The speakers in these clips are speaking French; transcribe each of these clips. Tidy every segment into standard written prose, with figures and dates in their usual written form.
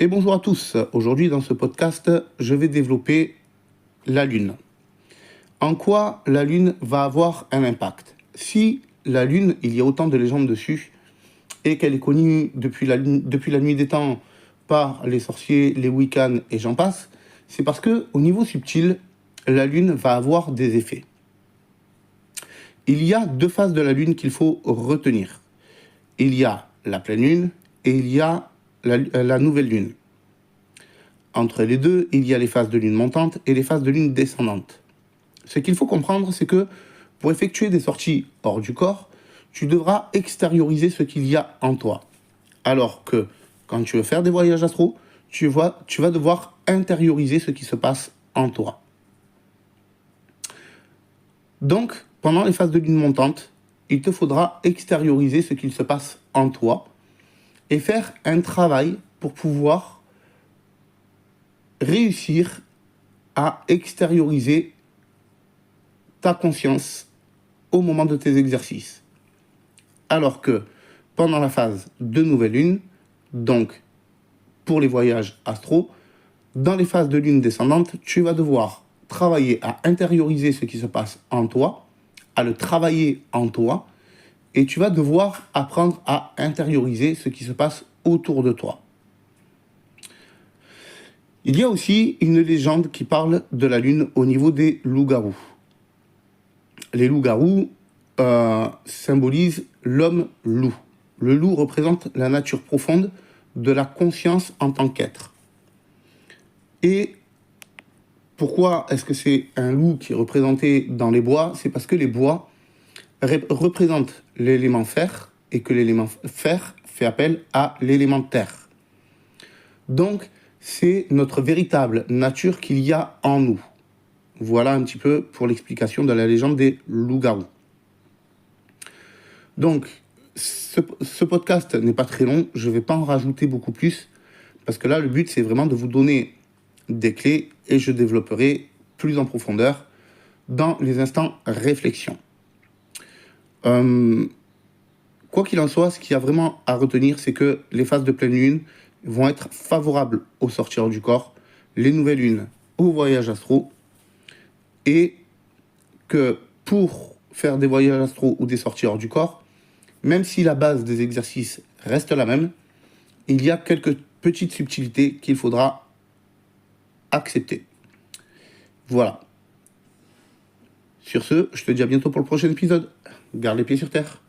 Et bonjour à tous. Aujourd'hui, dans ce podcast, je vais développer la Lune. En quoi la Lune va avoir un impact? Si la Lune, il y a autant de légendes dessus, et qu'elle est connue depuis la nuit des temps par les sorciers, les Wiccans et j'en passe, c'est parce que au niveau subtil, la Lune va avoir des effets. Il y a deux phases de la Lune qu'il faut retenir. Il y a la pleine Lune et il y a la nouvelle Lune. Entre les deux, il y a les phases de lune montante et les phases de lune descendante. Ce qu'il faut comprendre, c'est que pour effectuer des sorties hors du corps, tu devras extérioriser ce qu'il y a en toi. Alors que quand tu veux faire des voyages astro, tu vas devoir intérioriser ce qui se passe en toi. Donc, pendant les phases de lune montante, il te faudra extérioriser ce qu'il se passe en toi et faire un travail pour pouvoir réussir à extérioriser ta conscience au moment de tes exercices. Alors que pendant la phase de nouvelle lune, donc pour les voyages astro, dans les phases de lune descendante, tu vas devoir travailler à intérioriser ce qui se passe en toi, à le travailler en toi, et tu vas devoir apprendre à intérioriser ce qui se passe autour de toi. Il y a aussi une légende qui parle de la Lune au niveau des loups-garous. Les loups-garous symbolisent l'homme-loup. Le loup représente la nature profonde de la conscience en tant qu'être. Et pourquoi est-ce que c'est un loup qui est représenté dans les bois? C'est parce que les bois représentent l'élément fer et que l'élément fer fait appel à l'élément terre. Donc, c'est notre véritable nature qu'il y a en nous. Voilà un petit peu pour l'explication de la légende des loups-garous. Donc, ce podcast n'est pas très long, je ne vais pas en rajouter beaucoup plus, parce que là, le but, c'est vraiment de vous donner des clés et je développerai plus en profondeur dans les instants réflexion. Quoi qu'il en soit, ce qu'il y a vraiment à retenir, c'est que les phases de pleine lune vont être favorables au sortir du corps, les nouvelles lunes au voyage astro, et que pour faire des voyages astro ou des sorties hors du corps, même si la base des exercices reste la même, il y a quelques petites subtilités qu'il faudra accepter. Voilà. Sur ce, je te dis à bientôt pour le prochain épisode. Garde les pieds sur terre.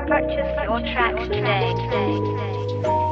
Purchase your tracks today.